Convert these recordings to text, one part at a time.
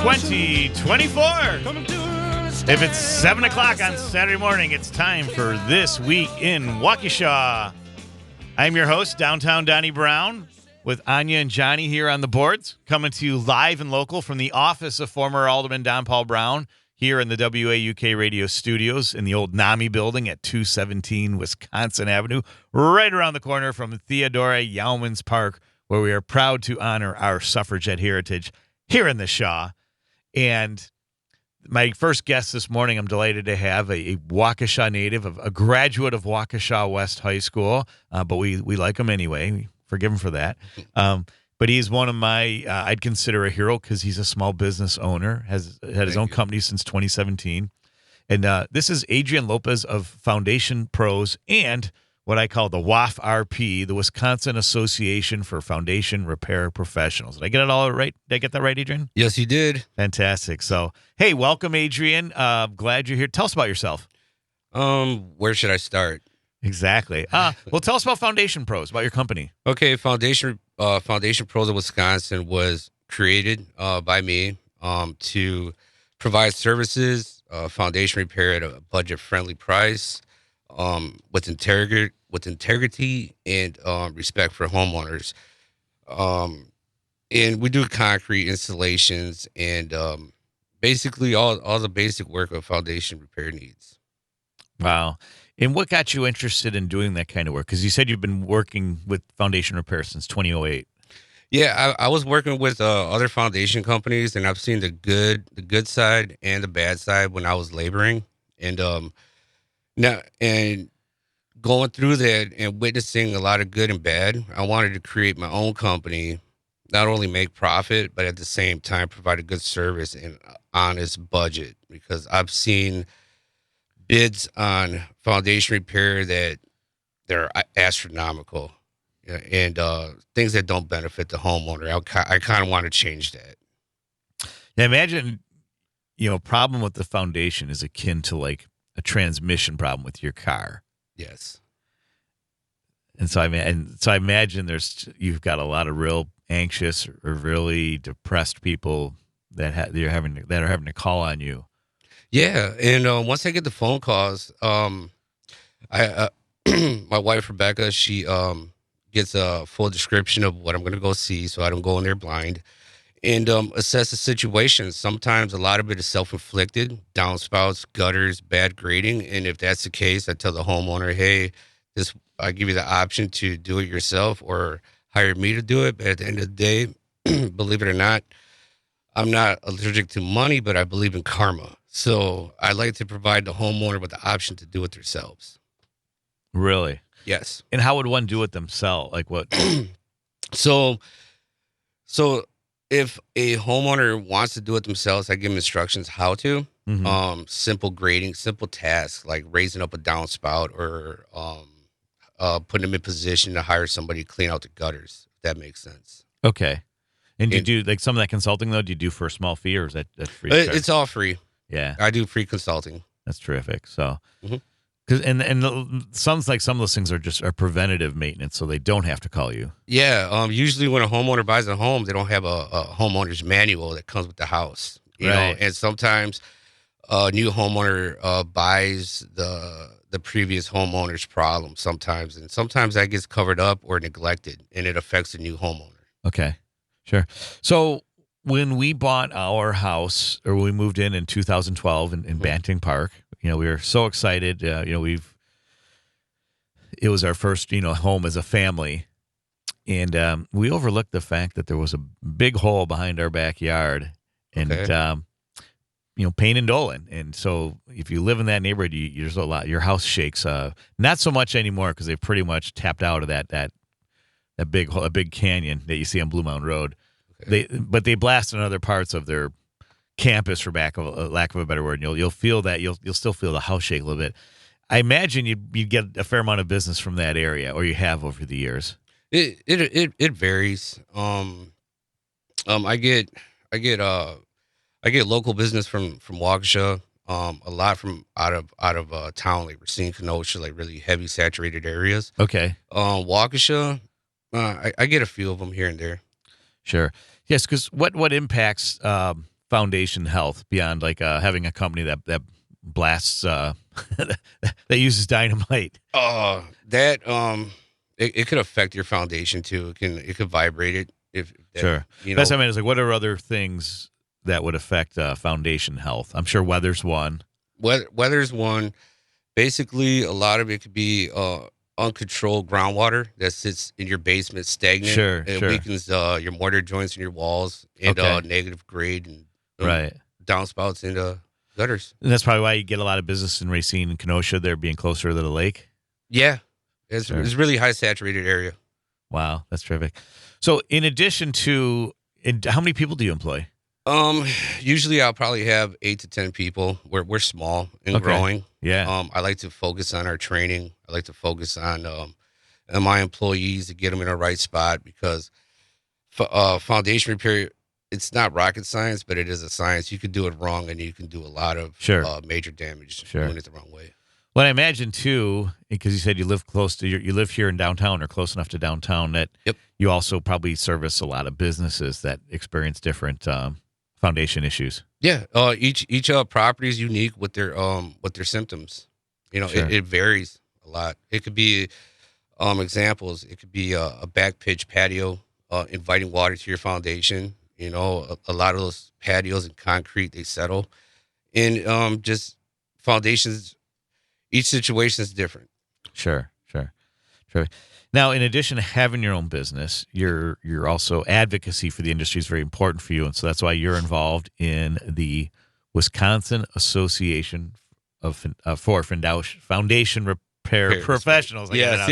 2024. If it's 7 o'clock on Saturday morning, it's time for This Week in Waukesha. I'm your host, Downtown Donnie Browne, with Anya and Johnny here on the boards, coming to you live and local from the office of former Alderman Don Paul Browne here in the WAUK radio studios in the old NAMI building at 217 Wisconsin Avenue, right around the corner from Theodora Yeomans Park, where we are proud to honor our suffragette heritage here in the Shaw. And my first guest this morning, I'm delighted to have a Waukesha native, a graduate of Waukesha West High School, but we like him anyway. We forgive him for that. But he's one of my, I'd consider a hero because he's a small business owner, has had his own company since 2017. And this is Adrian Lopez of Foundation Pros and what I call the WAF-RP, the Wisconsin Association for Foundation Repair Professionals. Did I get it all right? Did I get that right, Adrian? Yes, you did. Fantastic. So, hey, welcome, Adrian. Glad you're here. Tell us about yourself. Where should I start? Exactly. Well, tell us about Foundation Pros, about your company. Okay, Foundation Pros of Wisconsin was created by me to provide services, foundation repair at a budget-friendly price, with integrity and respect for homeowners. And we do concrete installations and basically all the basic work of foundation repair needs. Wow. And what got you interested in doing that kind of work? Because you said you've been working with foundation repair since 2008. Yeah, I was working with other foundation companies, and I've seen the good side and the bad side when I was laboring. And now, and going through that and witnessing a lot of good and bad, I wanted to create my own company, not only make profit, but at the same time provide a good service and honest budget. Because I've seen bids on foundation repair that they're astronomical, and things that don't benefit the homeowner. I kind of want to change that. Now, imagine, problem with the foundation is akin to like a transmission problem with your car. Yes. And so I imagine you've got a lot of real anxious or really depressed people that are having to call on you. Yeah, and once I get the phone calls, my wife Rebecca, she gets a full description of what I'm going to go see, so I don't go in there blind, and assess the situation. Sometimes a lot of it is self-inflicted, downspouts, gutters, bad grading, and if that's the case, I tell the homeowner, hey, I give you the option to do it yourself or hire me to do it. But at the end of the day, believe it or not, I'm not allergic to money, but I believe in karma. So I like to provide the homeowner with the option to do it themselves. Really? Yes. And how would one do it themselves? Like what? So if a homeowner wants to do it themselves, I give them instructions how to. Mm-hmm. Simple grading, simple tasks like raising up a downspout or putting them in position to hire somebody to clean out the gutters. If that makes sense. Okay. And do you do like some of that consulting though? Do you do for a small fee or is that free? It's all free. Yeah, I do free consulting. That's terrific. So, because some of those things are preventative maintenance, so they don't have to call you. Yeah. Usually when a homeowner buys a home, they don't have a homeowner's manual that comes with the house. You know, and sometimes a new homeowner buys the previous homeowner's problem. Sometimes that gets covered up or neglected, and it affects the new homeowner. Okay, sure. So when we bought our house, or when we moved in 2012 in Banting Park, we were so excited. It was our first, home as a family, and we overlooked the fact that there was a big hole behind our backyard, and Payne and Dolan. And so if you live in that neighborhood, there's a lot. Your house shakes. Not so much anymore because they've pretty much tapped out of that big canyon that you see on Blue Mountain Road. But they blast in other parts of their campus, for lack of a better word. And you'll feel that you'll still feel the house shake a little bit. I imagine you'd get a fair amount of business from that area, or you have over the years. It varies. I get local business from Waukesha. A lot from out of town, like Racine, Kenosha, like really heavy saturated areas. Okay. Waukesha, I get a few of them here and there. Sure. Yes, because what impacts foundation health beyond like having a company that blasts that uses dynamite? It could affect your foundation too. It could vibrate it if that, Sure. you That's know. what I mean. Is like, what are other things that would affect foundation health? I'm sure weather's one. Weather's one. Basically, a lot of it could be uncontrolled groundwater that sits in your basement stagnant. Sure, It sure. weakens your mortar joints in your walls and Okay. negative grade and Right. downspouts into gutters. And that's probably why you get a lot of business in Racine and Kenosha. They're being closer to the lake. Yeah, it's Sure. it's really high saturated area. Wow, that's terrific. So, in addition to, how many people do you employ? Usually I'll probably have 8 to 10 people. We're small and Okay. growing. Yeah. I like to focus on our training. I like to focus on my employees to get them in the right spot because foundation repair, it's not rocket science, but it is a science. You can do it wrong and you can do a lot of Sure. major damage Sure. doing it the wrong way. Well, I imagine too, because you said you live close to you live here in downtown or close enough to downtown that Yep. you also probably service a lot of businesses that experience different foundation issues. Yeah. Each property is unique with their symptoms. Sure. It varies a lot. It could be examples. It could be a back pitch patio, inviting water to your foundation. A lot of those patios in concrete, they settle, and just foundations. Each situation is different. Sure. Now, in addition to having your own business, you're also advocacy for the industry is very important for you, and so that's why you're involved in the Wisconsin Association for Foundation Repair Professionals. Yes.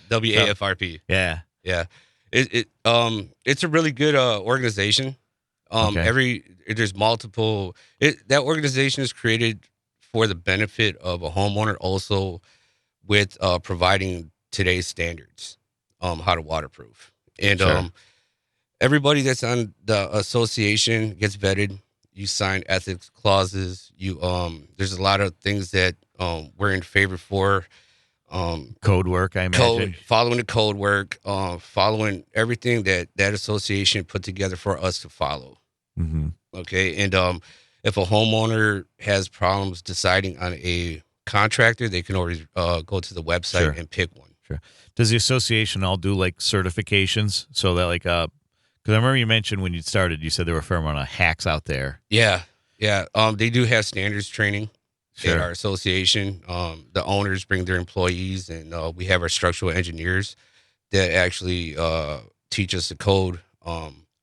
WAFRP. Yeah. Yeah. It's a really good organization. There's multiple. That organization is created for the benefit of a homeowner, also with providing today's standards, how to waterproof. And Sure. Everybody that's on the association gets vetted. You sign ethics clauses. There's a lot of things that we're in favor for. Code work, I imagine. Following the code work, following everything that association put together for us to follow. Mm-hmm. Okay. And if a homeowner has problems deciding on a contractor, they can always go to the website Sure. and pick one. Sure. Does the association all do like certifications so that like because I remember you mentioned when you started, you said there were a fair amount of hacks out there. Yeah. They do have standards training Sure. at our association. The owners bring their employees, and we have our structural engineers that actually teach us the code,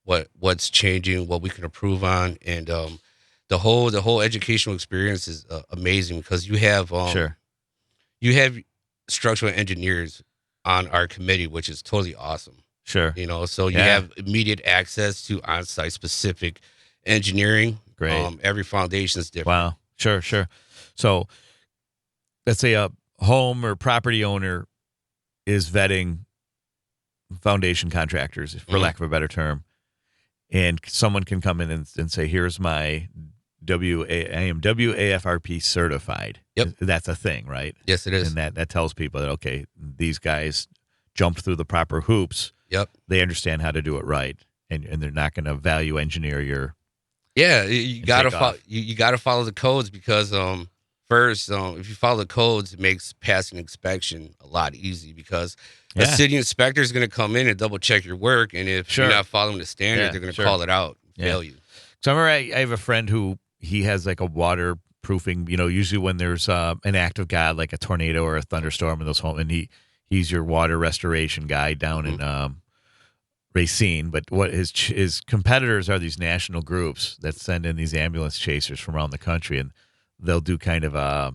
what's changing, what we can improve on, and the whole educational experience is amazing because you have Sure. you have structural engineers on our committee, which is totally awesome. Sure. So you Yeah. have immediate access to on-site specific engineering. Great. Every foundation is different. Wow. Sure. So let's say a home or property owner is vetting foundation contractors, for Mhm. lack of a better term, and someone can come in and say, here's my I am WAFRP certified. Yep. That's a thing, right? Yes, it is. And that tells people that, okay, these guys jumped through the proper hoops. Yep. They understand how to do it right. And they're not going to value engineer your. Yeah, you gotta take follow. off. You gotta follow the codes because first, if you follow the codes, it makes passing inspection a lot easy because a Yeah. city inspector is going to come in and double check your work, and if Sure. you're not following the standard, Yeah, they're going to sure. call it out, and Yeah. fail you. So I remember I have a friend who he has like a waterproofing, usually when there's an act of God, like a tornado or a thunderstorm in those homes, and he's your water restoration guy down in Racine. But what his competitors are these national groups that send in these ambulance chasers from around the country, and they'll do kind of a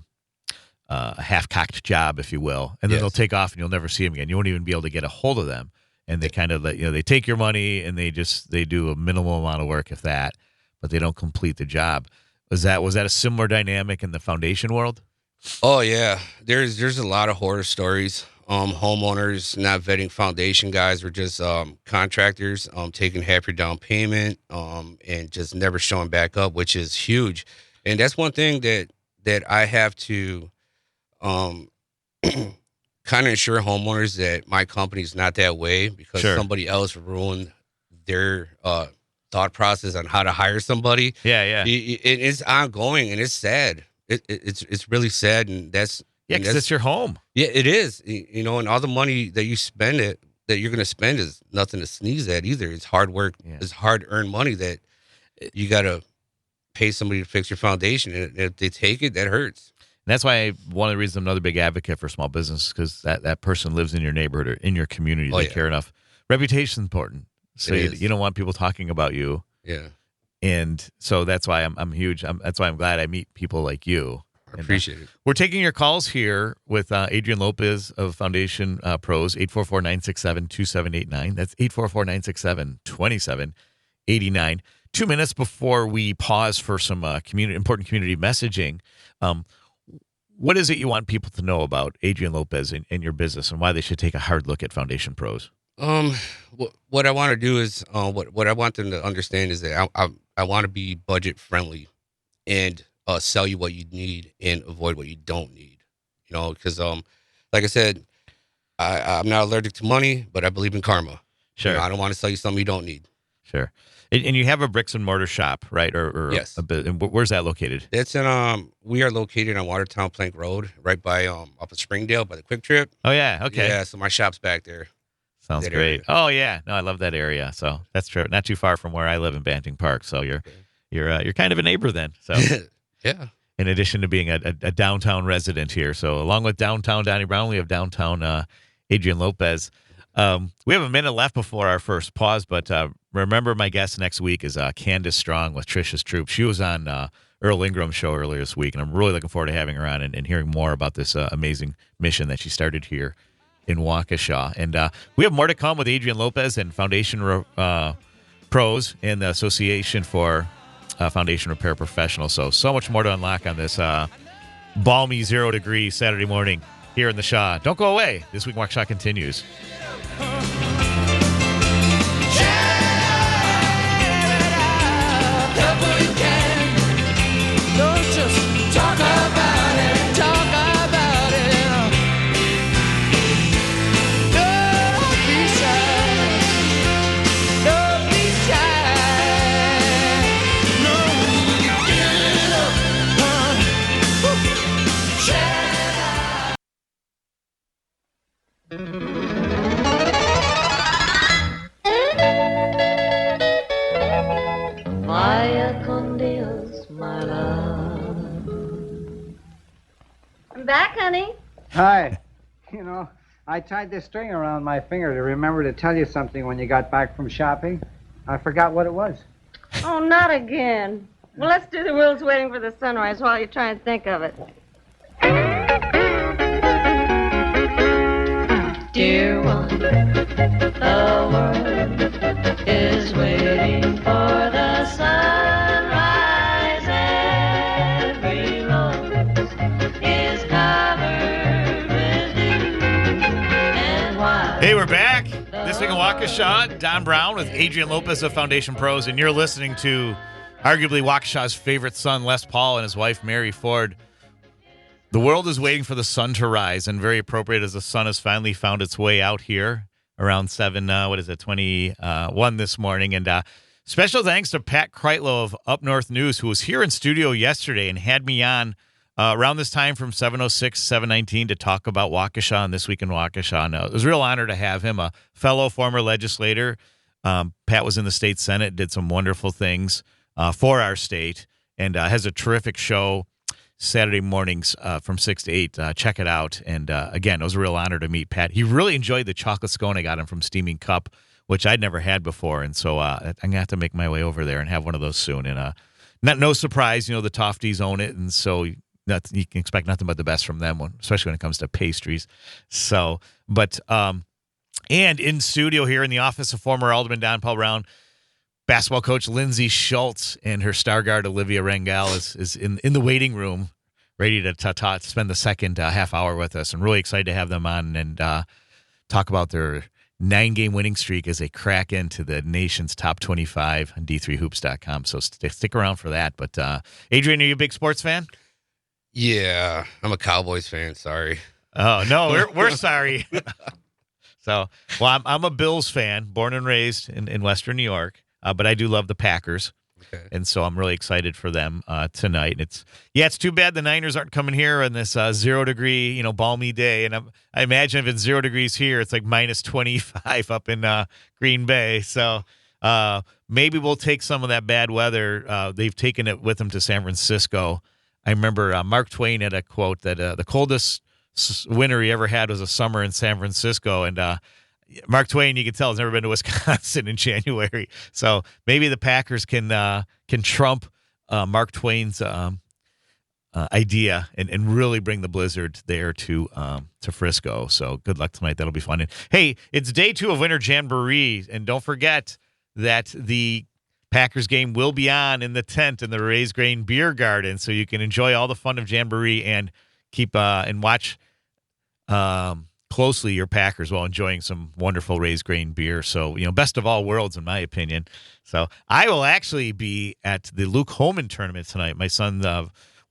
half-cocked job, if you will, and then Yes. they'll take off and you'll never see them again. You won't even be able to get a hold of them. And they kind of they take your money and they do a minimal amount of work, if that, but they don't complete the job. Was that a similar dynamic in the foundation world? Oh yeah, there's a lot of horror stories. Homeowners not vetting foundation guys, or just contractors taking half your down payment and just never showing back up, which is huge. And that's one thing that I have to kind of ensure homeowners that my company's not that way because Sure. somebody else ruined their thought process on how to hire somebody. Yeah. It's ongoing, and it's sad. It's really sad, and that's because it's your home. Yeah, it is. And all the money that you spend that you're going to spend is nothing to sneeze at either. It's hard work. Yeah. It's hard earned money that you got to pay somebody to fix your foundation, and if they take it, that hurts. And that's why one of the reasons I'm another big advocate for small business, because that person lives in your neighborhood or in your community. They care enough. Reputation's important. So you don't want people talking about you. Yeah. And so that's why I'm huge. That's why I'm glad I meet people like you. I appreciate it. We're taking your calls here with Adrian Lopez of Foundation Pros, 844-967-2789. That's 844-967-2789. 2 minutes before we pause for some important community messaging. What is it you want people to know about Adrian Lopez and your business, and why they should take a hard look at Foundation Pros? What I want to do is what I want them to understand is that I want to be budget friendly and sell you what you need and avoid what you don't need. Because like I said, I'm not allergic to money, but I believe in karma. Sure. I don't want to sell you something you don't need. Sure. And you have a bricks and mortar shop, right? Or yes. A bit. And where's that located? It's in we are located on Watertown Plank Road, right by up in Springdale by the Quick Trip. Oh yeah, okay. Yeah, so my shop's back there. Sounds great. Area. Oh yeah, no, I love that area. So that's true. Not too far from where I live in Banting Park. So you're kind of a neighbor then. So yeah. In addition to being a downtown resident here, so along with downtown Donnie Browne, we have downtown Adrian Lopez. We have a minute left before our first pause, but remember my guest next week is Candace Strong with Trisha's Troop. She was on Earl Ingram's show earlier this week, and I'm really looking forward to having her on and hearing more about this amazing mission that she started here in Waukesha. And we have more to come with Adrian Lopez and Foundation Pros and the Association for Foundation Repair Professionals. So much more to unlock on this balmy 0 degree Saturday morning here in the Shaw. Don't go away. This Week in Waukesha continues. Vaya con Dios, my love. I'm back, honey. Hi. I tied this string around my finger to remember to tell you something when you got back from shopping. I forgot what it was. Oh, not again. Well, let's do the world's waiting for the sunrise while you try and think of it. Dear one, the world is waiting for the sunrise. Every rose is covered with dew. And while Hey, we're back. This Week in Waukesha, Don Browne with Adrian Lopez of Foundation Pros, and you're listening to arguably Waukesha's favorite son, Les Paul, and his wife, Mary Ford. The world is waiting for the sun to rise, and very appropriate as the sun has finally found its way out here around 21 this morning. And special thanks to Pat Kreitlow of Up North News, who was here in studio yesterday and had me on around this time from 7:06, 7:19 to talk about Waukesha and This Week in Waukesha. And, it was a real honor to have him, a fellow former legislator. Pat was in the state Senate, did some wonderful things for our state, and has a terrific show Saturday mornings from 6 to 8. Check it out. And again, it was a real honor to meet Pat. He really enjoyed the chocolate scone I got him from Steaming Cup, which I'd never had before. And so I'm going to have to make my way over there and have one of those soon. And no surprise, the Tofties own it. And so you can expect nothing but the best from them, especially when it comes to pastries. So, but, and in studio here in the office of former Alderman Don Browne, basketball coach Lindsey Schultz and her star guard Olivia Rangel is in the waiting room, ready to spend the second half hour with us. I'm really excited to have them on and talk about their 9-game winning streak as they crack into the nation's top 25 on D3Hoops.com. So stick around for that. But Adrian, are you a big sports fan? Yeah, I'm a Cowboys fan. Sorry. Oh no, we're sorry. So, well, I'm a Bills fan, born and raised in Western New York. but I do love the Packers. Okay. And so I'm really excited for them tonight. It's too bad the Niners aren't coming here on this 0 degree, balmy day. And I imagine if it's 0 degrees here, it's like minus 25 up in Green Bay. So maybe we'll take some of that bad weather. They've taken it with them to San Francisco. I remember Mark Twain had a quote that the coldest winter he ever had was a summer in San Francisco. And Mark Twain, you can tell, has never been to Wisconsin in January. So maybe the Packers can trump Mark Twain's idea and really bring the blizzard there to Frisco. So good luck tonight. That'll be fun. And hey, it's day 2 of Winter Jamboree, and don't forget that the Packers game will be on in the tent in the Raised Grain Beer Garden, so you can enjoy all the fun of Jamboree and keep and watch closely your Packers while enjoying some wonderful Raised Grain beer. So, best of all worlds, in my opinion. So I will actually be at the Luke Holman tournament tonight. My son,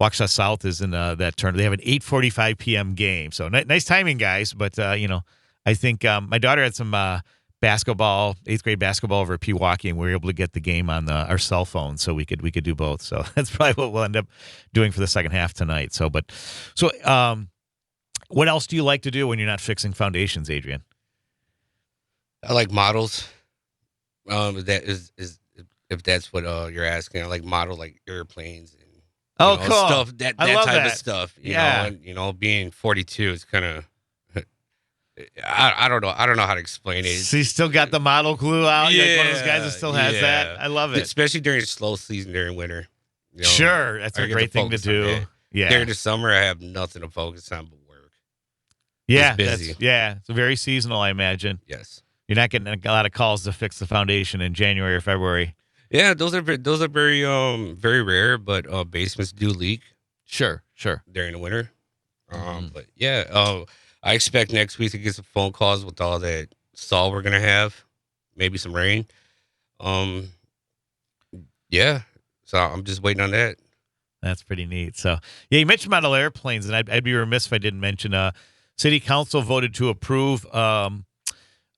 Waukesha South, is in that tournament. They have an 8:45 p.m. game. So nice timing, guys. But, I think my daughter had some basketball, 8th grade basketball over at Pewaukee, and we were able to get the game on our cell phone, so we could do both. So that's probably what we'll end up doing for the second half tonight. So what else do you like to do when you're not fixing foundations, Adrian? I like models. That is if that's what you're asking. I like model like airplanes and cool stuff. That type of stuff. You Yeah. know, and being 42 is kind of. I don't know. I don't know how to explain it. So you still got the model glue out? You're like one of those guys that still has that? I love it. Especially during the slow season during winter. Sure. That's a great thing to do. Yeah. During the summer, I have nothing to focus on but work. Yeah. It's busy. It's very seasonal, I imagine. Yes. You're not getting a lot of calls to fix the foundation in January or February. Yeah, those are very very rare, but basements do leak. Sure. During the winter. But yeah, I expect next week to get some phone calls with all that salt we're gonna have, maybe some rain. Yeah. So I'm just waiting on that. That's pretty neat. So yeah, you mentioned model airplanes, and I'd be remiss if I didn't mention. City Council voted to approve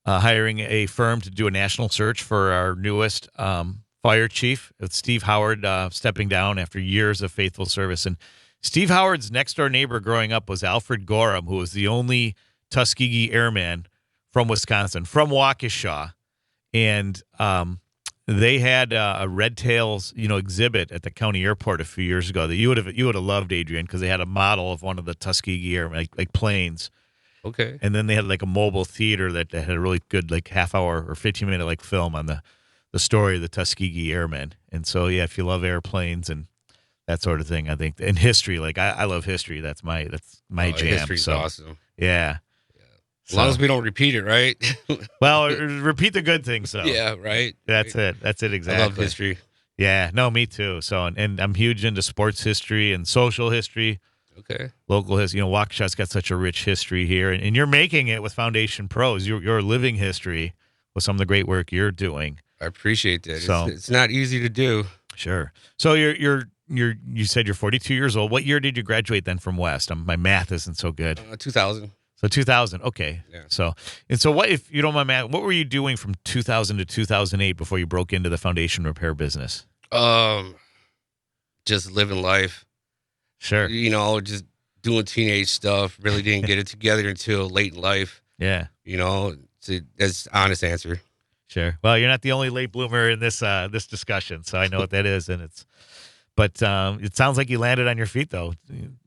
hiring a firm to do a national search for our newest fire chief. It's Steve Howard stepping down after years of faithful service. And Steve Howard's next-door neighbor growing up was Alfred Gorham, who was the only Tuskegee airman from Wisconsin, from Waukesha. And they had a Red Tails, exhibit at the county airport a few years ago that you would have loved, Adrian, because they had a model of one of the Tuskegee airmen, like planes. Okay. And then they had like a mobile theater that had a really good half-hour or 15-minute film on the story of the Tuskegee Airmen. And so yeah, if you love airplanes and that sort of thing, I think, and history, I love history. That's my jam. History's awesome. Yeah. As long as we don't repeat it, right? Well, repeat the good things, though. Yeah, right. That's it. Exactly. I love history. Yeah, no, me too. So, and I'm huge into sports history and social history. Okay. Local history. Waukesha's got such a rich history here, and you're making it with Foundation Pros. You're living history with some of the great work you're doing. I appreciate that. So, it's not easy to do. Sure. So you said you're 42 years old. What year did you graduate then from West? My math isn't so good. 2000. So 2000. Okay. Yeah. So what, if you don't mind math, what were you doing from 2000 to 2008 before you broke into the foundation repair business? Just living life. Sure. Just doing teenage stuff. Really didn't get it together until late in life. Yeah. That's the honest answer. Sure. Well, you're not the only late bloomer in this discussion, so I know what that is, but it sounds like you landed on your feet, though.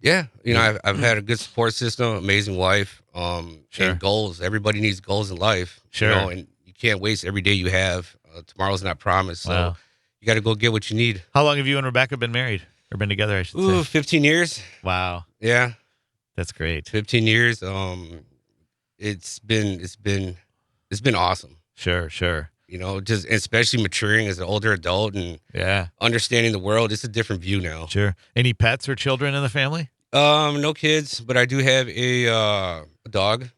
Yeah. I've had a good support system, amazing wife, sure. And goals. Everybody needs goals in life. Sure. And you can't waste every day you have. Tomorrow's not promised, so wow. You got to go get what you need. How long have you and Rebecca been married, or been together, I should say? 15 years. Wow. Yeah. That's great. 15 years. It's been awesome. Sure. Just especially maturing as an older adult and understanding the world. It's a different view now. Sure. Any pets or children in the family? No kids, but I do have a dog,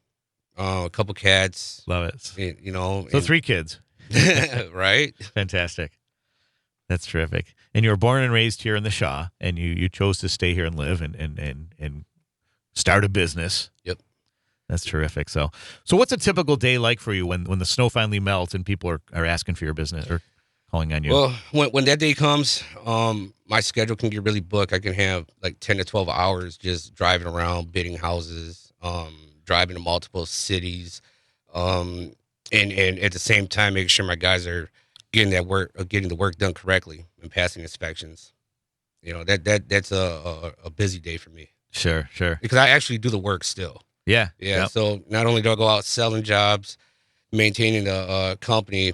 a couple cats. Love it. So 3 kids. Right? Fantastic. That's terrific. And you were born and raised here in the Shaw, and you chose to stay here and live and start a business. Yep. That's terrific. So what's a typical day like for you when the snow finally melts and people are asking for your business or calling on you? Well, when that day comes, my schedule can get really booked. I can have like 10 to 12 hours just driving around, bidding houses, driving to multiple cities, and at the same time making sure my guys are getting the work done correctly and passing inspections. That's a busy day for me. Sure. Because I actually do the work still. Yeah. Yep. So not only do I go out selling jobs, maintaining the company,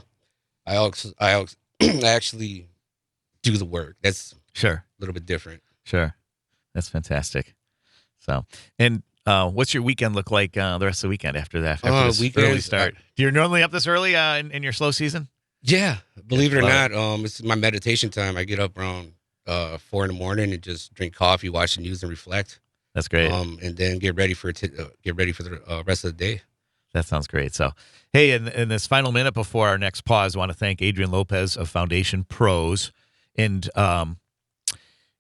I actually do the work. That's sure a little bit different. Sure. That's fantastic. So, and what's your weekend look like the rest of the weekend after that? After this early start? Do you normally up this early in your slow season? Yeah. Believe it or not, it's my meditation time. I get up around 4 a.m. and just drink coffee, watch the news, and reflect. That's great. And then get ready for the rest of the day. That sounds great. So, hey, in this final minute before our next pause, I want to thank Adrian Lopez of Foundation Pros. And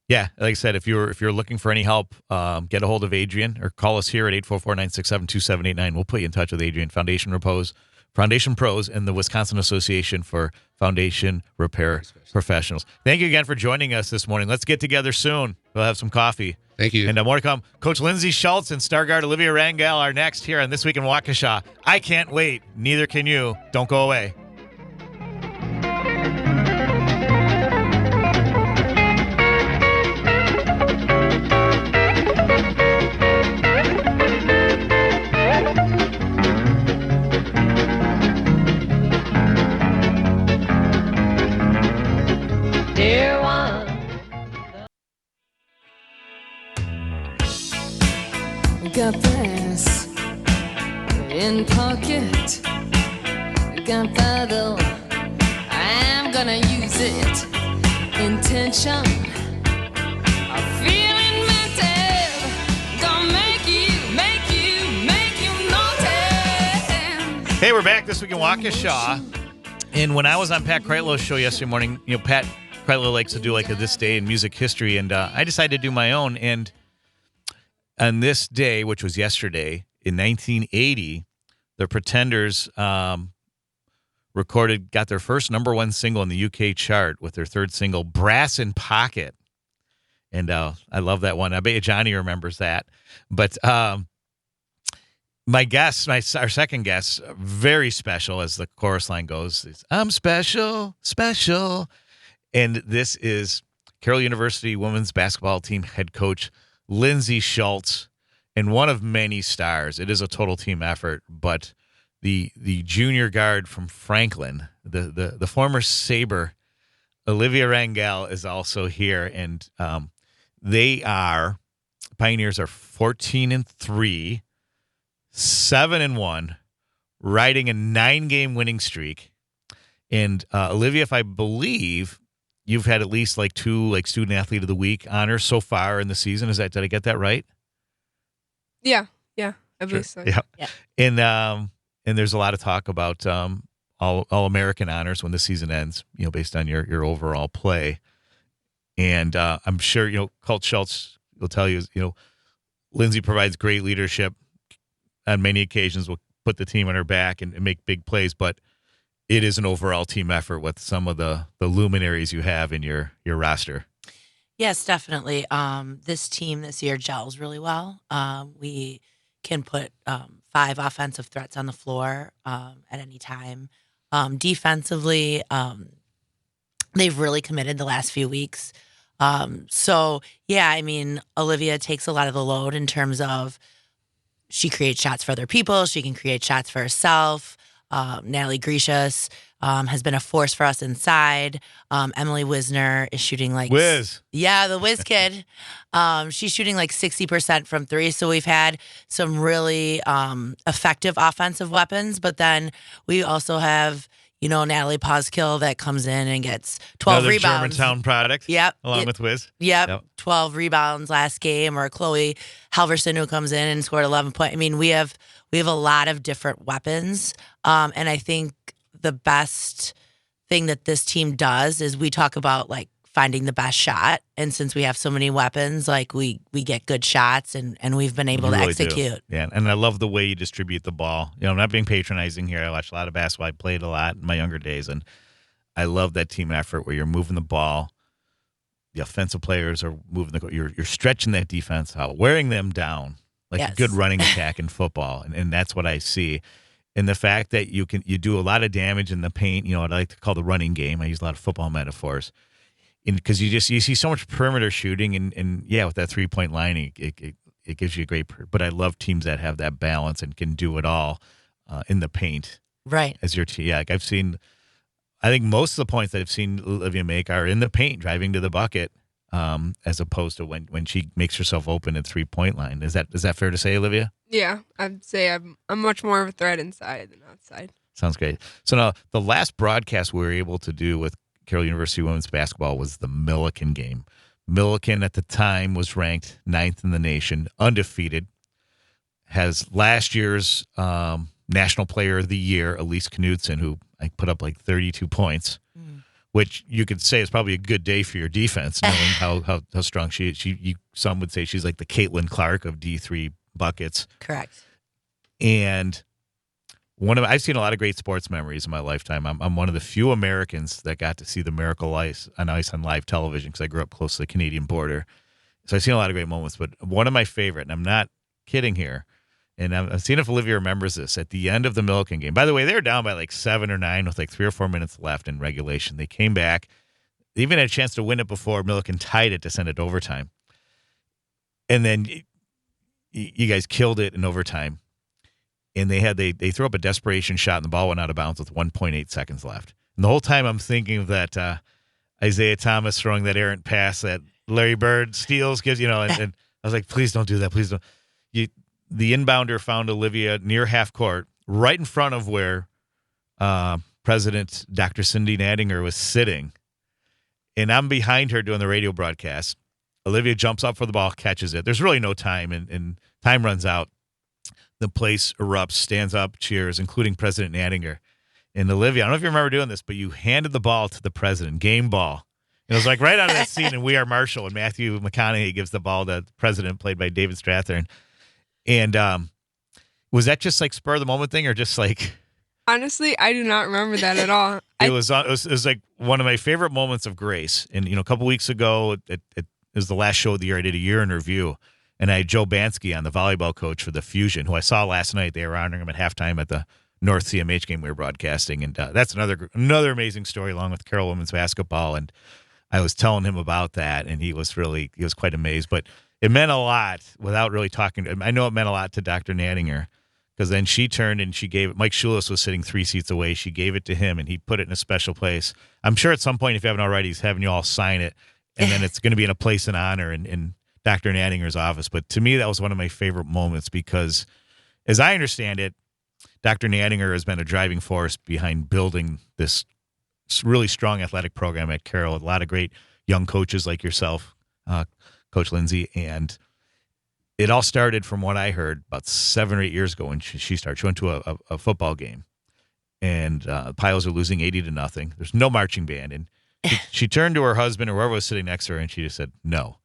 yeah, like I said, if you're looking for any help, get a hold of Adrian or call us here at 844-967-2789. We'll put you in touch with Adrian. Foundation Pros and the Wisconsin Association for Foundation Repair Professionals. Thank you again for joining us this morning. Let's get together soon. We'll have some coffee. Thank you. And more to come. Coach Lindsey Schultz and star guard Olivia Rangel are next here on This Week in Waukesha. I can't wait. Neither can you. Don't go away. Dear one. Got this in pocket. Gunpowder, I'm gonna use it. Intention, I'm feeling mental. Gonna make you notice. Hey, we're back This Week in Waukesha. And when I was on Pat Kreitlow's show yesterday morning, Pat Kreitlow likes to do like a This Day in Music History, and I decided to do my own. And on this day, which was yesterday, in 1980, the Pretenders got their first number one single in the UK chart with their third single, Brass in Pocket. And I love that one. I bet you Johnny remembers that. But our second guest, very special, as the chorus line goes, is, I'm special, special. And this is Carroll University women's basketball team head coach Lindsey Schultz, and one of many stars. It is a total team effort, but the junior guard from Franklin, the former Sabre, Olivia Rangel, is also here, and Pioneers are 14-3, 7-1, riding a 9-game winning streak. And Olivia, if I believe, you've had at least like 2 student athlete of the week honors so far in the season. Did I get that right? Yeah, I believe so. Yeah. And there's a lot of talk about all American honors when the season ends, based on your overall play. And I'm sure Coach Schultz will tell you, Lindsey provides great leadership on many occasions. Will put the team on her back and make big plays, but it is an overall team effort with some of the luminaries you have in your roster. Yes, definitely. This team this year gels really well. We can put 5 offensive threats on the floor at any time. Defensively, they've really committed the last few weeks. Olivia takes a lot of the load in terms of she creates shots for other people. She can create shots for herself. Natalie Grecius has been a force for us inside. Emily Wisner is shooting like Wiz. Yeah, the Wiz kid. She's shooting like 60% from 3. So we've had some really effective offensive weapons. But then we also have, Natalie Poskill that comes in and gets 12 Another rebounds. Germantown product. Yep. Along with Wiz. Yep. 12 rebounds last game. Or Chloe Halverson, who comes in and scored 11 points. I mean, we have a lot of different weapons. And I think the best thing that this team does is we talk about like finding the best shot. And since we have so many weapons, like we get good shots and we've been able to execute. Yeah. And I love the way you distribute the ball. I'm not being patronizing here. I watched a lot of basketball. I played a lot in my younger days. And I love that team effort where you're moving the ball. The offensive players are moving you're stretching that defense out, wearing them down like a good running attack in football. And that's what I see. And the fact that you do a lot of damage in the paint, what I like to call the running game. I use a lot of football metaphors. Because you see so much perimeter shooting and with that 3-point line, it gives you a great. But I love teams that have that balance and can do it all in the paint. Right. As your team, like I've seen. I think most of the points that I've seen Olivia make are in the paint, driving to the bucket, as opposed to when she makes herself open at 3-point line. Is that fair to say, Olivia? Yeah, I'd say I'm much more of a threat inside than outside. Sounds great. So now the last broadcast we were able to do with Carroll University women's basketball was the Millikan game. Millikan at the time was ranked 9th in the nation, undefeated, has last year's National Player of the Year, Elise Knudsen, who put up like 32 points, which you could say is probably a good day for your defense, knowing how strong she is. Some would say she's like the Caitlin Clark of D3 buckets. Correct. And I've seen a lot of great sports memories in my lifetime. I'm one of the few Americans that got to see the Miracle on Ice on live television because I grew up close to the Canadian border. So I've seen a lot of great moments, but one of my favorite, and I'm not kidding here, and I'm seeing if Olivia remembers this, at the end of the Millikan game. By the way, they were down by like 7 or 9 with like 3 or 4 minutes left in regulation. They came back. They even had a chance to win it before Millikan tied it to send it to overtime. And then you guys killed it in overtime. And they threw up a desperation shot, and the ball went out of bounds with 1.8 seconds left. And the whole time I'm thinking of that Isaiah Thomas throwing that errant pass that Larry Bird steals, gives, and I was like, please don't do that. Please don't. The inbounder found Olivia near half court, right in front of where President Dr. Cindy Nadinger was sitting. And I'm behind her doing the radio broadcast. Olivia jumps up for the ball, catches it. There's really no time, and time runs out. The place erupts, stands up, cheers, including President Nadinger. And Olivia, I don't know if you remember doing this, but you handed the ball to the president, game ball. And it was like right out of that scene in We Are Marshall, and Matthew McConaughey gives the ball to the president, played by David Strathairn. And was that just like spur of the moment thing, or just like? Honestly, I do not remember that at all. It was like one of my favorite moments of grace. And a couple weeks ago, it was the last show of the year. I did a year in review. And I had Joe Bansky on, the volleyball coach for the Fusion, who I saw last night. They were honoring him at halftime at the North CMH game we were broadcasting. And that's another amazing story, along with Carroll women's basketball. And I was telling him about that, and he was quite amazed. But it meant a lot without really talking. I know it meant a lot to Dr. Nadinger, because then she turned and she gave it. Mike Schulis was sitting 3 seats away. She gave it to him, and he put it in a special place. I'm sure at some point, if you haven't already, he's having you all sign it. And then it's going to be in a place in honor in Dr. Nadinger's office. But to me, that was one of my favorite moments because, as I understand it, Dr. Nadinger has been a driving force behind building this really strong athletic program at Carroll. A lot of great young coaches like yourself, Coach Lindsey. And it all started, from what I heard, about 7 or 8 years ago when she started. She went to a football game, and Piles are losing 80-0. There's no marching band. And she turned to her husband or whoever was sitting next to her, and she just said, no.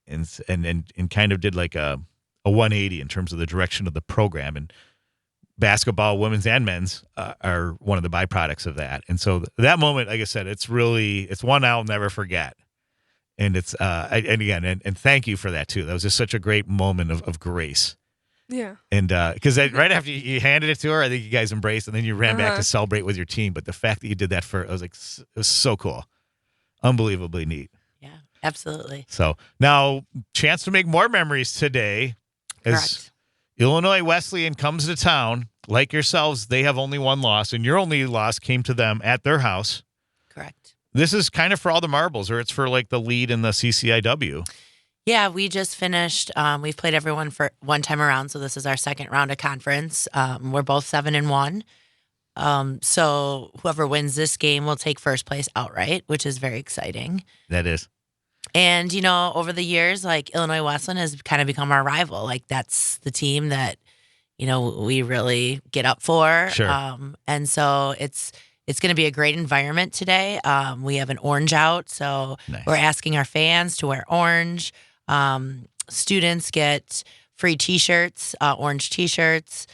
And kind of did like a 180 in terms of the direction of the program. And basketball, women's and men's, are one of the byproducts of that. And so that moment, like I said, it's one I'll never forget. And it's and thank you for that too. That was just such a great moment of grace. Yeah. And because right after you handed it to her, I think you guys embraced, and then you ran back to celebrate with your team. But the fact that you did that I was like, it was so cool, unbelievably neat. Yeah, absolutely. So now, chance to make more memories today. As Illinois Wesleyan comes to town, like yourselves, they have only one loss, and your only loss came to them at their house. Correct. This is kind of for all the marbles, or it's for like the lead in the CCIW. Yeah, we just finished. We've played everyone for one time around, so this is our second round of conference. We're both 7-1. So whoever wins this game will take first place outright, which is very exciting. That is. And, over the years, like, Illinois Wesleyan has kind of become our rival. Like, that's the team that, we really get up for. Sure. And so it's going to be a great environment today. We have an orange out, so nice. We're asking our fans to wear orange. Students get free T-shirts, orange T-shirts.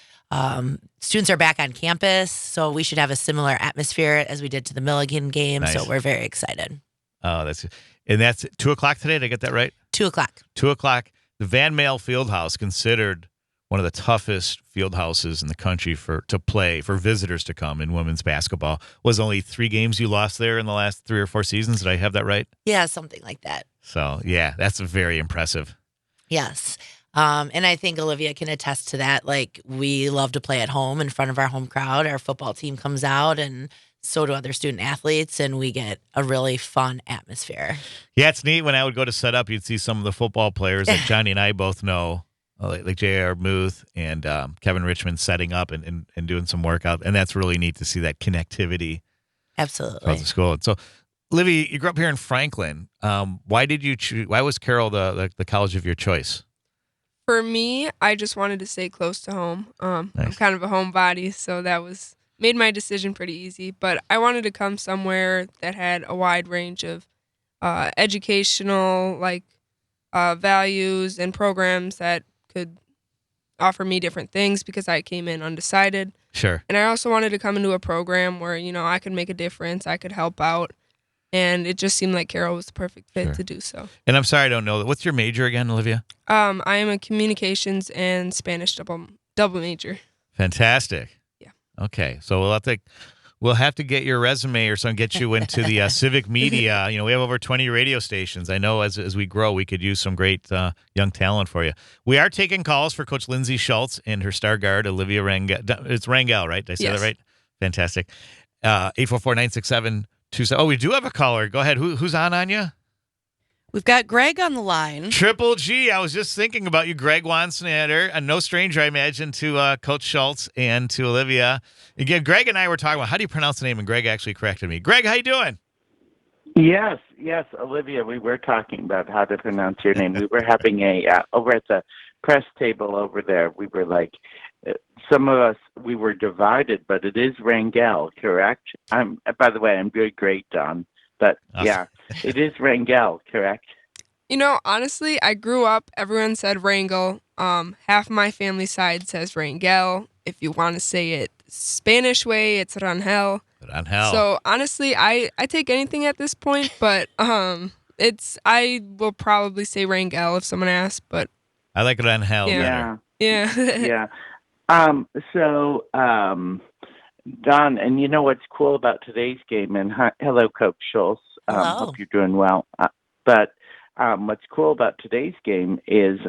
Students are back on campus, so we should have a similar atmosphere as we did to the Milligan game. Nice. So we're very excited. Oh, that's 2:00 today. Did I get that right? 2:00. 2:00. The Van Male Fieldhouse, considered one of the toughest field houses in the country to play for visitors to come in women's basketball. Was only 3 games you lost there in the last 3 or 4 seasons. Did I have that right? Yeah, something like that. So yeah, that's very impressive. Yes. And I think Olivia can attest to that. Like, we love to play at home in front of our home crowd. Our football team comes out, and so do other student athletes, and we get a really fun atmosphere. Yeah, it's neat. When I would go to set up, you'd see some of the football players that Johnny and I both know, like J.R. Muth and Kevin Richmond, setting up and doing some workout. And that's really neat to see that connectivity. Absolutely. Throughout the school. So, Livy, you grew up here in Franklin. Why did you choose? Why was Carroll the college of your choice? For me, I just wanted to stay close to home. I'm Nice. kind of a homebody, so that made my decision pretty easy. But I wanted to come somewhere that had a wide range of educational values and programs that could offer me different things, because I came in undecided. Sure. And I also wanted to come into a program where, I could make a difference, I could help out. And it just seemed like Carroll was the perfect fit to do so. And I'm sorry I don't know that. What's your major again, Olivia? I am a communications and Spanish double major. Fantastic. Yeah. Okay, so we'll have to get your resume or something, get you into the civic media. We have over 20 radio stations. I know as we grow, we could use some great young talent for you. We are taking calls for Coach Lindsey Schultz and her star guard, Olivia Rangel. It's Rangel, right? Did I say that right? Fantastic. 844-967-27. Oh, we do have a caller. Go ahead. Who's on, Anya? We've got Greg on the line. Triple G. I was just thinking about you, Greg Wansnatter, a no stranger, I imagine, to Coach Schultz and to Olivia. Again, Greg and I were talking about how do you pronounce the name, and Greg actually corrected me. Greg, how you doing? Yes, Olivia. We were talking about how to pronounce your name. We were having over at the press table over there. We were like, some of us, we were divided, but it is Rangel, correct? By the way, I'm doing great, Don. But awesome. Yeah, it is Rangel, correct? Honestly, I grew up, everyone said Rangel. Half my family side says Rangel. If you want to say it Spanish way, it's Rangel. Rangel. So honestly, I take anything at this point, but I will probably say Rangel if someone asks, but I like Rangel better. Yeah. So, Don, and you know what's cool about today's game, and hello, Coach Schultz. Hello. Hope you're doing well. But what's cool about today's game is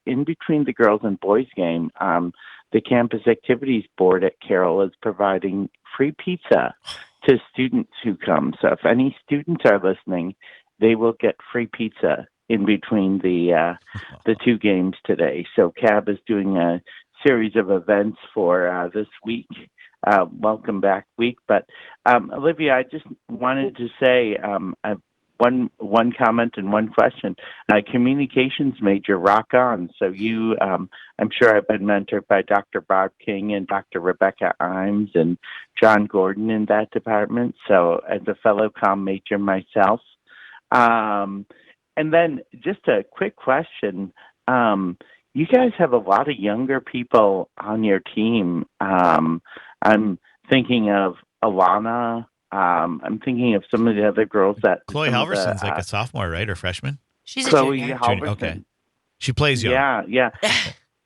in between the girls and boys game, the Campus Activities Board at Carroll is providing free pizza to students who come. So if any students are listening, they will get free pizza in between the 2 games today. So CAB is doing a series of events for this week, welcome back week. But Olivia, I just wanted to say one comment and one question. Communications major, rock on. So you, I'm sure I've been mentored by Dr. Bob King and Dr. Rebecca Imes and John Gordon in that department. So as a fellow comm major myself, and then just a quick question. You guys have a lot of younger people on your team. I'm thinking of Alana. I'm thinking of some of the other girls that... Chloe Halverson's like a sophomore, right? Or freshman? She's a Chloe junior. Halverson. Okay. She plays young. Yeah.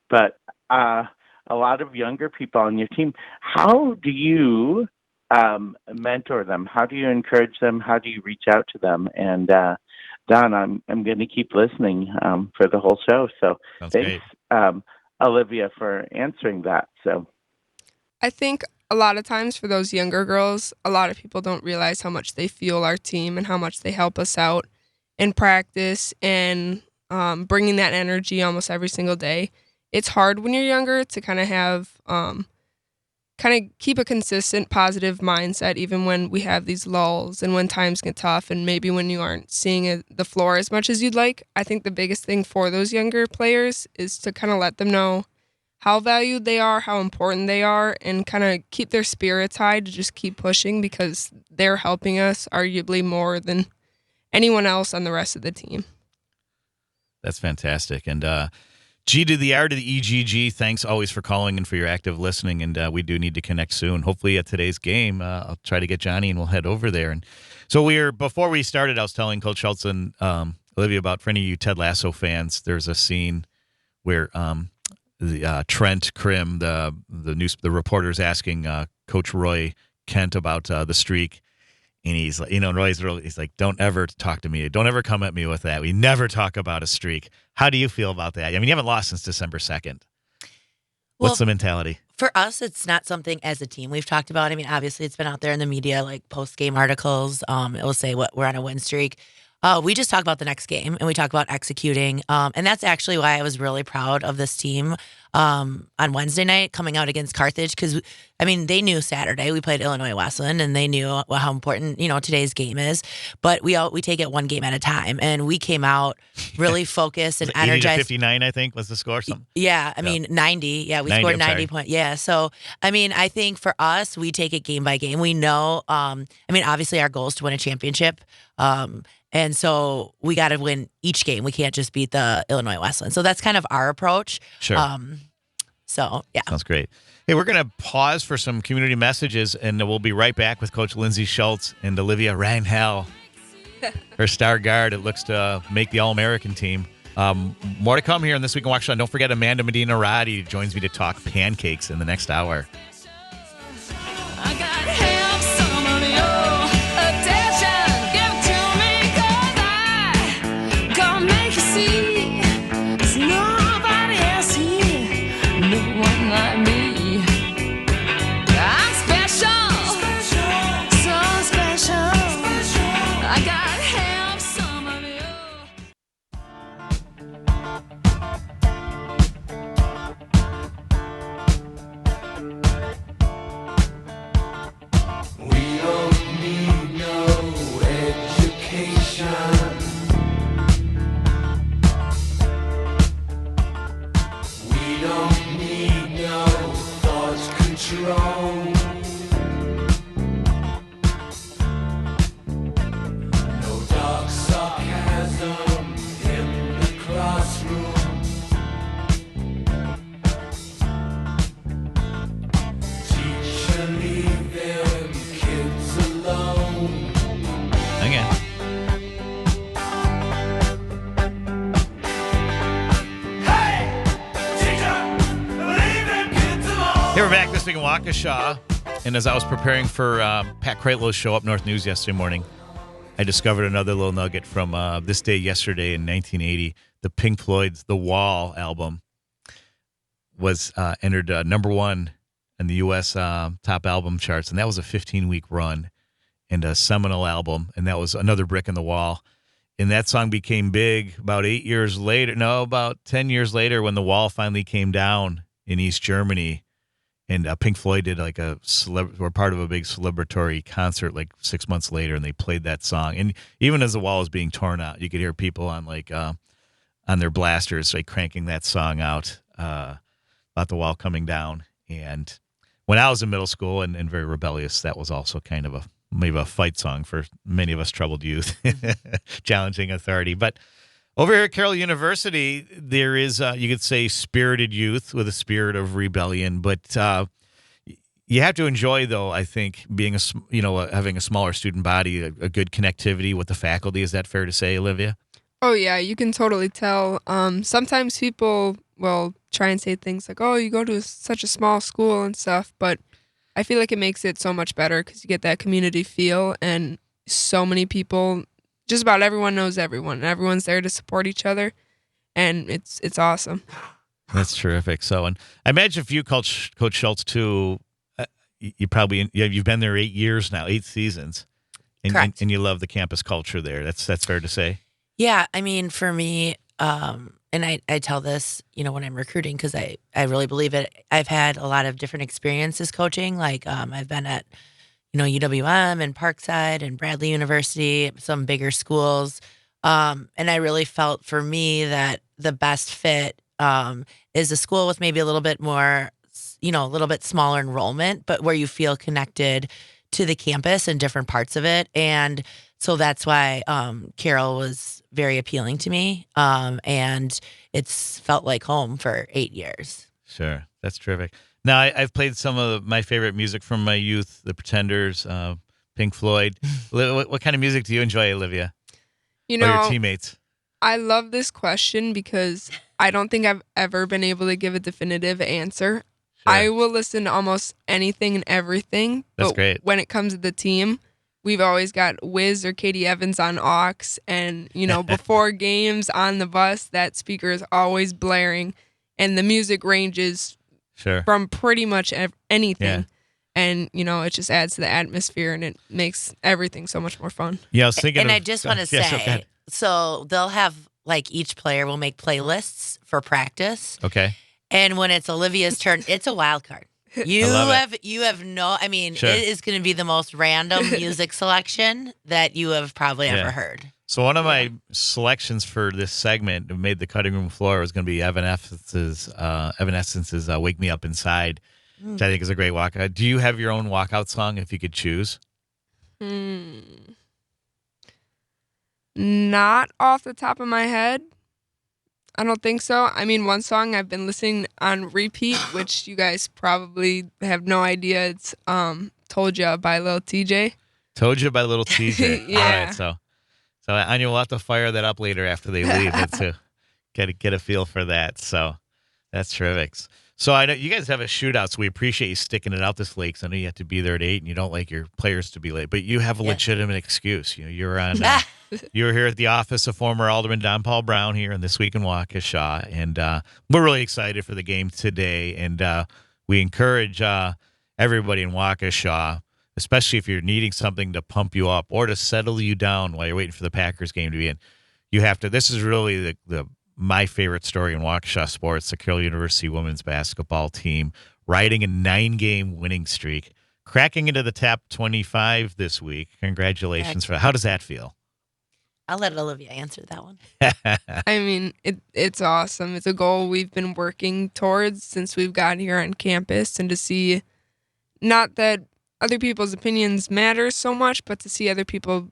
But a lot of younger people on your team. How do you mentor them? How do you encourage them? How do you reach out to them? And Don, I'm going to keep listening for the whole show. So Sounds thanks, Olivia, for answering that. So I think a lot of times for those younger girls, a lot of people don't realize how much they fuel our team and how much they help us out in practice and bringing that energy almost every single day. It's hard when you're younger to kind of have keep a consistent positive mindset even when we have these lulls and when times get tough and maybe when you aren't seeing the floor as much as you'd like. I think the biggest thing for those younger players is to kind of let them know how valued they are, how important they are, and kind of keep their spirits high to just keep pushing because they're helping us arguably more than anyone else on the rest of the team. That's fantastic. And G to the R to the EGG. Thanks always for calling and for your active listening. And we do need to connect soon. Hopefully at today's game, I'll try to get Johnny and we'll head over there. And so before we started, I was telling Coach Schultz and Olivia about, for any of you Ted Lasso fans, there's a scene where Trent Krim, the reporter's asking Coach Roy Kent about the streak. And he's like, he's like, don't ever talk to me. Don't ever come at me with that. We never talk about a streak. How do you feel about that? I mean, you haven't lost since December 2nd. What's the mentality? For us, it's not something as a team we've talked about. I mean, obviously, it's been out there in the media, like post-game articles. It will say we're on a win streak. We just talk about the next game, and we talk about executing. And that's actually why I was really proud of this team on Wednesday night coming out against Carthage, because, I mean, they knew Saturday we played Illinois Wesleyan, and they knew how important, today's game is. But we take it one game at a time, and we came out really focused and energized. 59, I think, was the score. Something. Yeah, I mean, 90. Yeah, we scored 90 points. Yeah, so, I mean, I think for us, we take it game by game. We know, obviously our goal is to win a championship. And so we got to win each game. We can't just beat the Illinois Wesleyan. So that's kind of our approach. Sure. So, yeah. Sounds great. Hey, we're going to pause for some community messages, and we'll be right back with Coach Lindsey Schultz and Olivia Rangel, her star guard. It looks to make the All-American team. More to come here in This Week in Waukesha. Don't forget Amanda Medina-Roddy joins me to talk pancakes in the next hour. I gotta have some of your attention. Give it to me, 'cause I gonna make you see there's nobody else here, no one like me. I'm special, so special. I gotta have some of you. We don't need no education. We don't need no thought control. No dark sarcasm in the classroom. Teacher, leave them kids alone. Hang on. Hey, teacher, leave them kids alone. Hey, we're back This Week in Waukesha. And as I was preparing for Pat Kraitlow's show up North News yesterday morning, I discovered another little nugget from this day yesterday in 1980. The Pink Floyd's The Wall album was entered number one in the U.S. top album charts, and that was a 15-week run and a seminal album, and that was another brick in the wall. And that song became big about 10 years later when The Wall finally came down in East Germany. And Pink Floyd did were part of a big celebratory concert like 6 months later, and they played that song. And even as the wall was being torn out, you could hear people on on their blasters cranking that song out about the wall coming down. And when I was in middle school and very rebellious, that was also kind of maybe a fight song for many of us troubled youth, challenging authority. But over here at Carroll University, there is, you could say, spirited youth with a spirit of rebellion. But you have to enjoy, though, I think, being having a smaller student body, a good connectivity with the faculty. Is that fair to say, Olivia? Oh, yeah, you can totally tell. Sometimes people will try and say things like, oh, you go to such a small school and stuff. But I feel like it makes it so much better because you get that community feel, and so many people, just about everyone knows everyone, and everyone's there to support each other, and it's awesome. That's terrific. So, and I imagine if you, Coach Schultz, too, you've been there 8 years now, 8 seasons, Correct. And you love the campus culture there. That's fair to say. Yeah, I mean, for me, and I tell this, when I'm recruiting, because I really believe it. I've had a lot of different experiences coaching. Like I've been at, UWM and Parkside and Bradley University, some bigger schools. And I really felt for me that the best fit is a school with maybe a little bit more, a little bit smaller enrollment, but where you feel connected to the campus and different parts of it. And so that's why Carroll was very appealing to me. And it's felt like home for 8 years. Sure. That's terrific. Now, I've played some of my favorite music from my youth, The Pretenders, Pink Floyd. What kind of music do you enjoy, Olivia? You Or know, your teammates? I love this question because I don't think I've ever been able to give a definitive answer. Sure. I will listen to almost anything and everything. That's but great. When it comes to the team, we've always got Wiz or Katie Evans on aux. And, before games on the bus, that speaker is always blaring. And the music ranges Sure. from pretty much anything. Yeah. And, it just adds to the atmosphere and it makes everything so much more fun. Yeah, I was thinking And of- I just want to Yeah, sure, go say, ahead. so they'll have, like, each player will make playlists for practice. Okay. And when it's Olivia's turn, it's a wild card. You love it. have no, I mean, Sure. it is going to be the most random music selection that you have probably Yeah. ever heard. So one of my selections for this segment that made the cutting room floor was going to be Evanescence's "Wake Me Up Inside," which I think is a great walkout. Do you have your own walkout song if you could choose? Not off the top of my head. I don't think so. I mean, one song I've been listening on repeat, which you guys probably have no idea. It's "Told Ya" by Lil TJ. Told You by Little TJ. Yeah. All right, so Anya will have to fire that up later after they leave to get a feel for that. So that's terrific. So I know you guys have a shootout, so we appreciate you sticking it out this late. 'Cause I know you have to be there at 8, and you don't like your players to be late, but you have a legitimate excuse. You're on. You were here at the office of former Alderman Don Browne here in This Week in Waukesha, and we're really excited for the game today. And we encourage everybody in Waukesha, especially if you're needing something to pump you up or to settle you down while you're waiting for the Packers game to be in. You have to. This is really my favorite story in Waukesha sports: the Carroll University women's basketball team riding a 9-game winning streak, cracking into the top 25 this week. Congratulations for that. How does that feel? I'll let Olivia answer that one. I mean, it's awesome. It's a goal we've been working towards since we've got here on campus, and to see, not that other people's opinions matter so much, but to see other people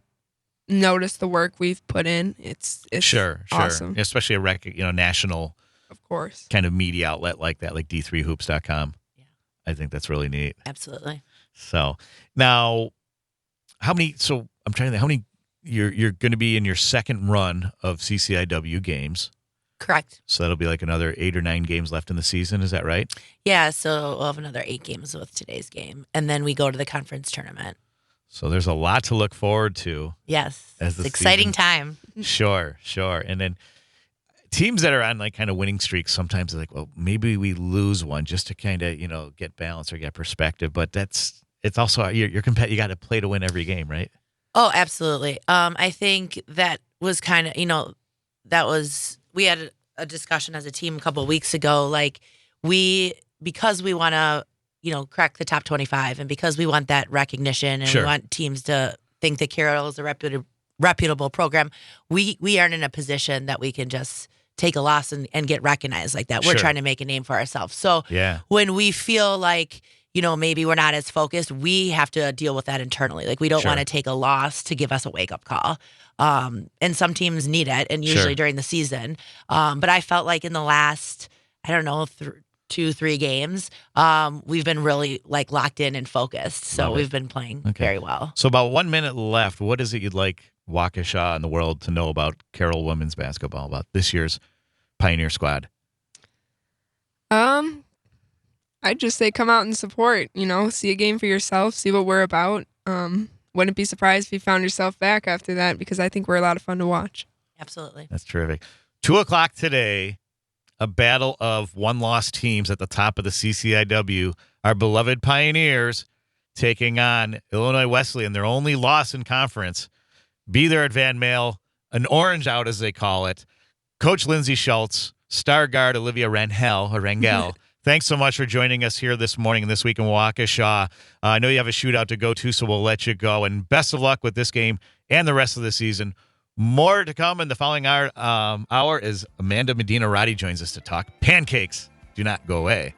notice the work we've put in, it's sure, awesome. Especially a national, of course, kind of media outlet like that, like d3hoops.com. Yeah, I think that's really neat. Absolutely. So now, how many? So I'm trying to think. How many? You're going to be in your second run of CCIW games. Correct. So that'll be like another 8 or 9 games left in the season. Is that right? Yeah, so we'll have another 8 games with today's game, and then we go to the conference tournament. So there's a lot to look forward to. Yes, as it's the an exciting season- time. Sure. And then teams that are on like kind of winning streaks, sometimes they're like, well, maybe we lose one just to kind of, get balance or get perspective. But it's also, you got to play to win every game, right? Oh, absolutely. I think that was kind of, we had a discussion as a team a couple of weeks ago, like because we want to, crack the top 25 and because we want that recognition and Sure. we want teams to think that Carroll is a reputable program, we aren't in a position that we can just take a loss and get recognized like that. We're Sure. trying to make a name for ourselves. So Yeah. when we feel like, maybe we're not as focused, we have to deal with that internally. Like we don't Sure. want to take a loss to give us a wake up call. And some teams need it, and usually Sure. during the season. But I felt like in the last, 2-3 games, we've been really like locked in and focused. So Love it. we've been playing Okay. very well. So about 1 minute left. What is it you'd like Waukesha and the world to know about Carroll women's basketball, about this year's Pioneer squad? I'd just say come out and support, see a game for yourself, see what we're about. Wouldn't be surprised if you found yourself back after that, because I think we're a lot of fun to watch. Absolutely. That's terrific. 2:00 today, a battle of one-loss teams at the top of the CCIW. Our beloved Pioneers taking on Illinois Wesleyan, their only loss in conference. Be there at Van Male, an orange out as they call it. Coach Lindsey Schultz, star guard Olivia Rangel. Thanks so much for joining us here this morning and This Week in Waukesha. I know you have a shootout to go to, so we'll let you go. And best of luck with this game and the rest of the season. More to come in the following hour as Amanda Medina-Roddy joins us to talk pancakes. Do not go away.